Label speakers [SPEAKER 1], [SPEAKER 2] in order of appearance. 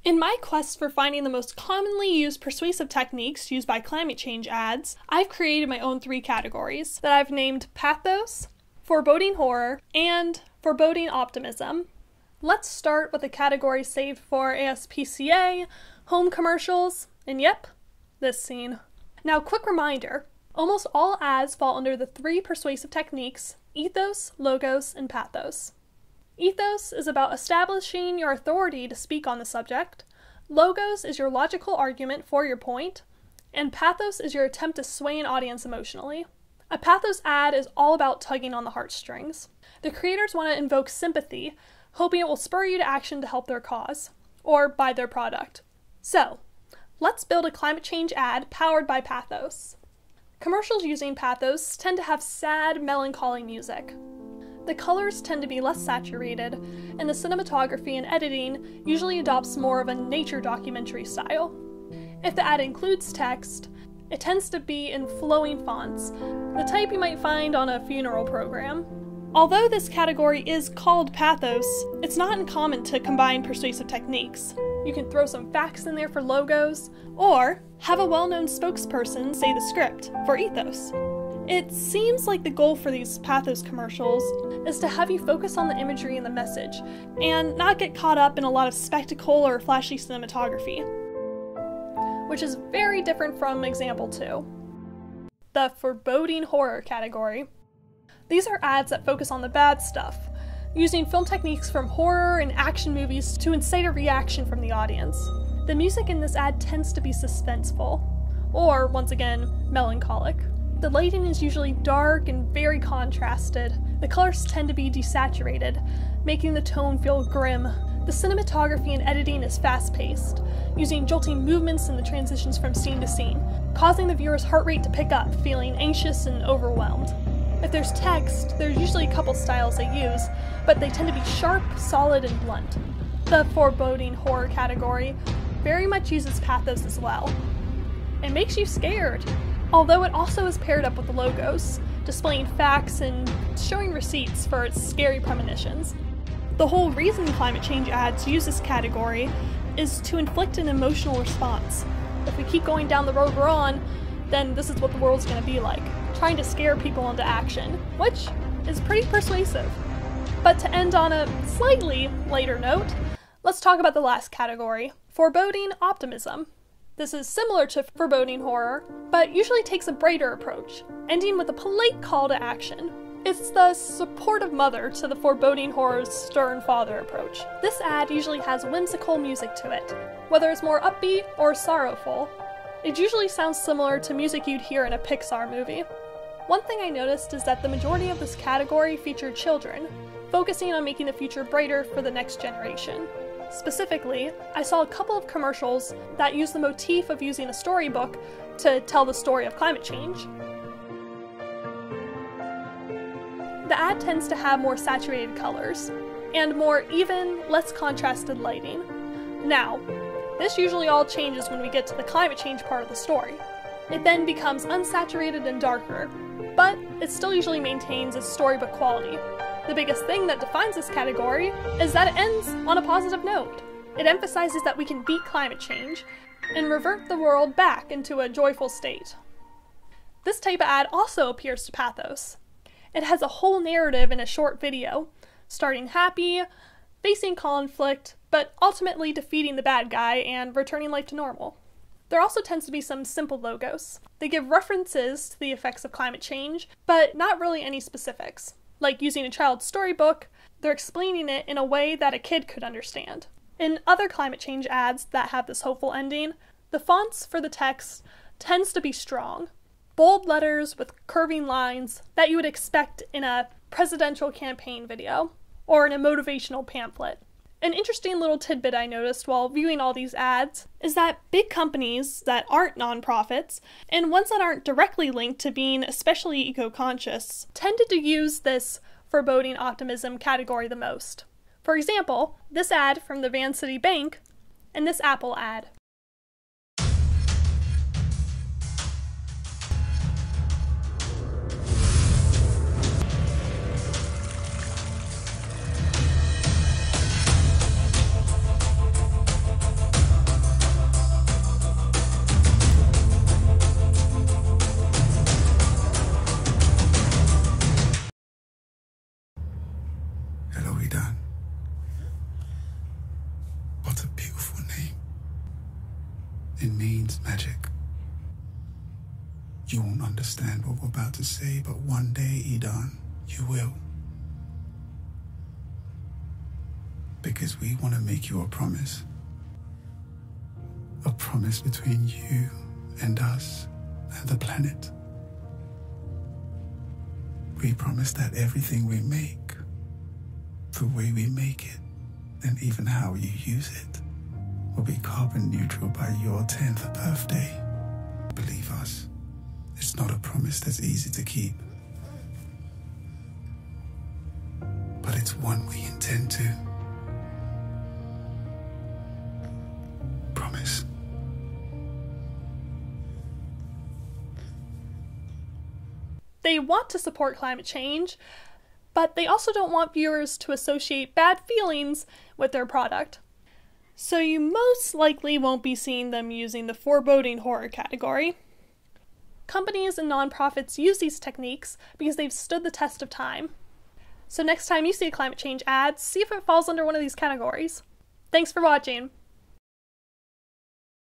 [SPEAKER 1] In my quest for finding the most commonly used persuasive techniques used by climate change ads, I've created my own 3 categories that I've named pathos, foreboding horror, and foreboding optimism. Let's start with a category saved for ASPCA, home commercials, and yep, this scene. Now, quick reminder, almost all ads fall under the 3 persuasive techniques, ethos, logos, and pathos. Ethos is about establishing your authority to speak on the subject, logos is your logical argument for your point, and pathos is your attempt to sway an audience emotionally. A pathos ad is all about tugging on the heartstrings. The creators want to invoke sympathy, hoping it will spur you to action to help their cause, or buy their product. So, let's build a climate change ad powered by pathos. Commercials using pathos tend to have sad, melancholy music. The colors tend to be less saturated, and the cinematography and editing usually adopts more of a nature documentary style. If the ad includes text, it tends to be in flowing fonts, the type you might find on a funeral program. Although this category is called pathos, it's not uncommon to combine persuasive techniques. You can throw some facts in there for logos, or have a well-known spokesperson say the script for ethos. It seems like the goal for these pathos commercials is to have you focus on the imagery and the message, and not get caught up in a lot of spectacle or flashy cinematography, which is very different from example 2. The foreboding horror category. These are ads that focus on the bad stuff, using film techniques from horror and action movies to incite a reaction from the audience. The music in this ad tends to be suspenseful, or, once again, melancholic. The lighting is usually dark and very contrasted. The colors tend to be desaturated, making the tone feel grim. The cinematography and editing is fast-paced, using jolting movements and the transitions from scene to scene, causing the viewer's heart rate to pick up, feeling anxious and overwhelmed. If there's text, there's usually a couple styles they use, but they tend to be sharp, solid, and blunt. The foreboding horror category very much uses pathos as well. It makes you scared, although it also is paired up with the logos, displaying facts and showing receipts for its scary premonitions. The whole reason climate change ads use this category is to inflict an emotional response. If we keep going down the road we're on, then this is what the world's going to be like, trying to scare people into action, which is pretty persuasive. But to end on a slightly lighter note, let's talk about the last category, foreboding optimism. This is similar to foreboding horror, but usually takes a brighter approach, ending with a polite call to action. It's the supportive mother to the foreboding horror's stern father approach. This ad usually has whimsical music to it, whether it's more upbeat or sorrowful. It usually sounds similar to music you'd hear in a Pixar movie. One thing I noticed is that the majority of this category featured children, focusing on making the future brighter for the next generation. Specifically, I saw a couple of commercials that use the motif of using a storybook to tell the story of climate change. The ad tends to have more saturated colors, and more even, less contrasted lighting. Now, this usually all changes when we get to the climate change part of the story. It then becomes unsaturated and darker, but it still usually maintains its storybook quality. The biggest thing that defines this category is that it ends on a positive note. It emphasizes that we can beat climate change and revert the world back into a joyful state. This type of ad also appears to pathos. It has a whole narrative in a short video, starting happy, facing conflict, but ultimately defeating the bad guy and returning life to normal. There also tends to be some simple logos. They give references to the effects of climate change, but not really any specifics. Like using a child's storybook, they're explaining it in a way that a kid could understand. In other climate change ads that have this hopeful ending, the fonts for the text tends to be strong. Bold letters with curving lines that you would expect in a presidential campaign video, or in a motivational pamphlet. An interesting little tidbit I noticed while viewing all these ads is that big companies that aren't nonprofits, and ones that aren't directly linked to being especially eco-conscious, tended to use this foreboding optimism category the most. For example, this ad from the Van City Bank, and this Apple ad.
[SPEAKER 2] It means magic. You won't understand what we're about to say, but one day, Edan, you will. Because we want to make you a promise. A promise between you and us and the planet. We promise that everything we make, the way we make it, and even how you use it, will be carbon neutral by your 10th birthday. Believe us, it's not a promise that's easy to keep. But it's one we intend to. Promise.
[SPEAKER 1] They want to support climate change, but they also don't want viewers to associate bad feelings with their product. So you most likely won't be seeing them using the foreboding horror category. Companies and nonprofits use these techniques because they've stood the test of time. So next time you see a climate change ad, see if it falls under one of these categories. Thanks for watching!